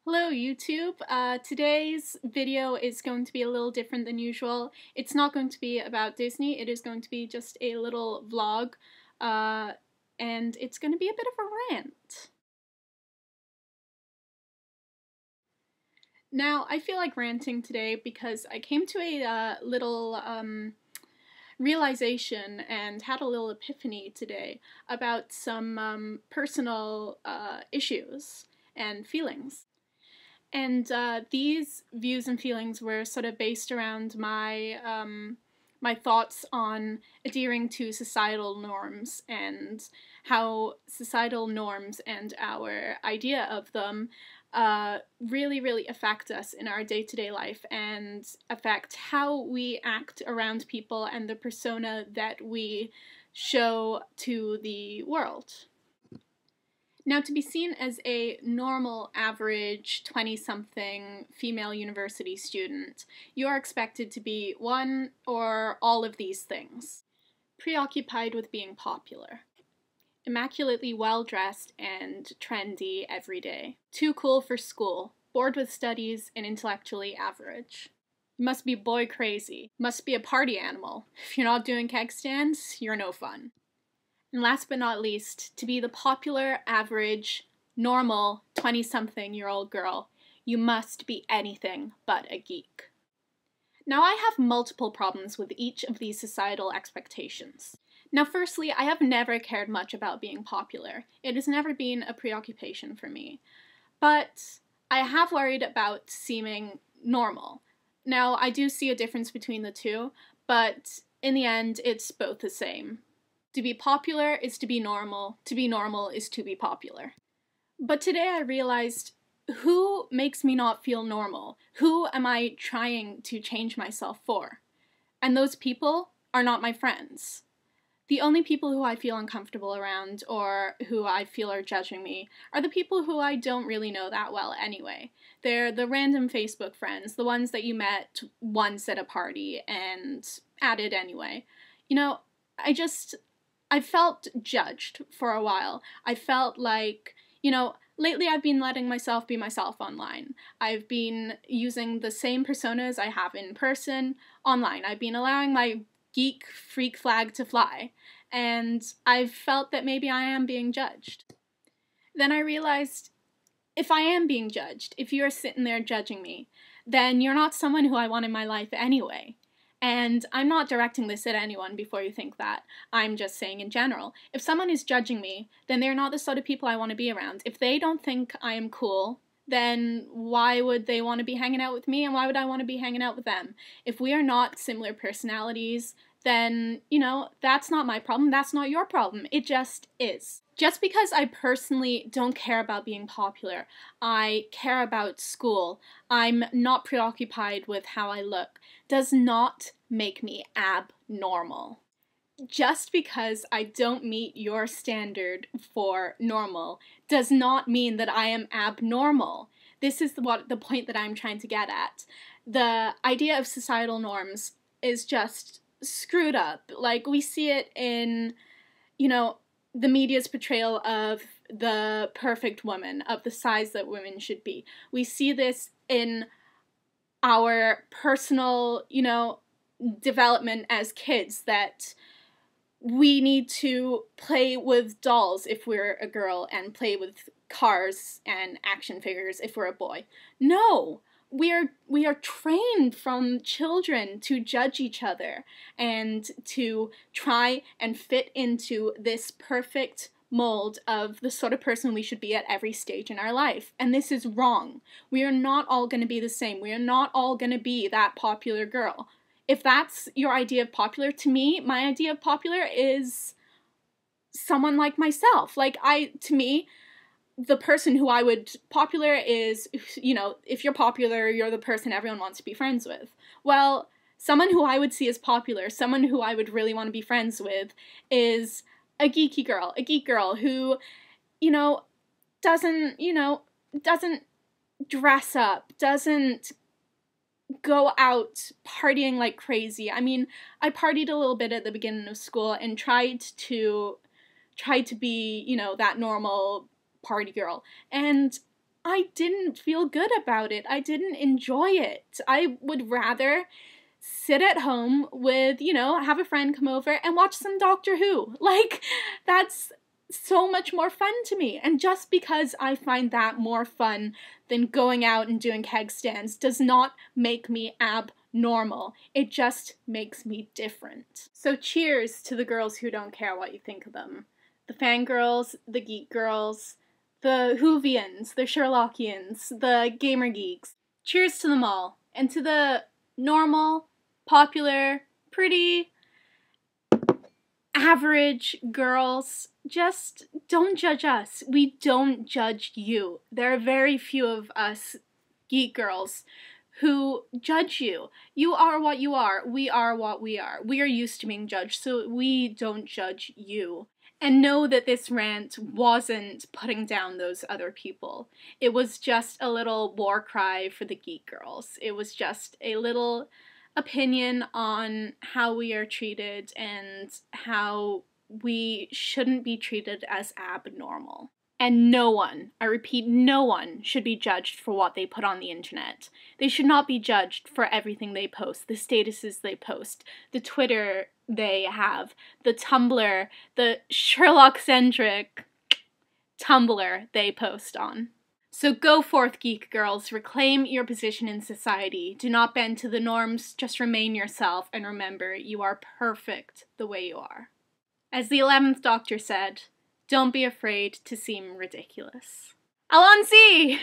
Hello YouTube. Today's video is going to be a little different than usual. It's not going to be about Disney, it is going to be just a little vlog, and it's going to be a bit of a rant. Now, I feel like ranting today because I came to a little realization and had a little epiphany today about some personal issues and feelings. And these views and feelings were sort of based around my my thoughts on adhering to societal norms and how societal norms and our idea of them really affect us in our day-to-day life and affect how we act around people and the persona that we show to the world. Now, to be seen as a normal, average, 20-something female university student, you are expected to be one or all of these things. Preoccupied with being popular. Immaculately well-dressed and trendy every day. Too cool for school. Bored with studies and intellectually average. Must be boy crazy. Must be a party animal. If you're not doing keg stands, you're no fun. And last but not least, to be the popular, average, normal, 20-something-year-old girl, you must be anything but a geek. Now, I have multiple problems with each of these societal expectations. Now, firstly, I have never cared much about being popular. It has never been a preoccupation for me. But I have worried about seeming normal. Now, I do see a difference between the two, but in the end, it's both the same. To be popular is to be normal is to be popular. But today I realized, who makes me not feel normal? Who am I trying to change myself for? And those people are not my friends. The only people who I feel uncomfortable around or who I feel are judging me are the people who I don't really know that well anyway. They're the random Facebook friends, the ones that you met once at a party and added anyway. You know, I felt judged for a while. I felt like, lately I've been letting myself be myself online. I've been using the same personas I have in person online. I've been allowing my geek freak flag to fly. And I've felt that maybe I am being judged. Then I realized, if I am being judged, if you're sitting there judging me, then you're not someone who I want in my life anyway. And I'm not directing this at anyone before you think that. I'm just saying in general. If someone is judging me, then they're not the sort of people I want to be around. If they don't think I am cool, then why would they want to be hanging out with me, and why would I want to be hanging out with them? If we are not similar personalities, then, that's not my problem, that's not your problem. It just is. Just because I personally don't care about being popular, I care about school, I'm not preoccupied with how I look, does not make me abnormal. Just because I don't meet your standard for normal does not mean that I am abnormal. This is the point that I'm trying to get at. The idea of societal norms is just screwed up. Like, we see it in, the media's portrayal of the perfect woman, of the size that women should be. We see this in our personal, development as kids, that we need to play with dolls if we're a girl and play with cars and action figures if we're a boy. No! We are trained from children to judge each other and to try and fit into this perfect mold of the sort of person we should be at every stage in our life. And this is wrong. We are not all going to be the same. We are not all going to be that popular girl. If that's your idea of popular, to me, my idea of popular is someone like myself. To me, the person who I would popular is, if you're popular, you're the person everyone wants to be friends with. Well, someone who I would see as popular, someone who I would really want to be friends with, is a geeky girl, a geek girl who, doesn't dress up, doesn't go out partying like crazy. I mean, I partied a little bit at the beginning of school and tried to be, that normal party girl. And I didn't feel good about it. I didn't enjoy it. I would rather sit at home with, have a friend come over and watch some Doctor Who. Like, that's so much more fun to me. And just because I find that more fun than going out and doing keg stands does not make me abnormal. It just makes me different. So cheers to the girls who don't care what you think of them. The fangirls, the geek girls, the Whovians, the Sherlockians, the gamer geeks. Cheers to them all. And to the normal, popular, pretty, average girls, just don't judge us. We don't judge you. There are very few of us geek girls who judge you. You are what you are. We are what we are. We are used to being judged, so we don't judge you. And know that this rant wasn't putting down those other people. It was just a little war cry for the geek girls. It was just a little opinion on how we are treated and how we shouldn't be treated as abnormal. And no one, I repeat, no one should be judged for what they put on the internet. They should not be judged for everything they post, the statuses they post, the Twitter they have, the Tumblr, the Sherlock-centric Tumblr they post on. So go forth, geek girls, reclaim your position in society. Do not bend to the norms, just remain yourself, and remember, you are perfect the way you are. As the 11th Doctor said, don't be afraid to seem ridiculous. Allons-y!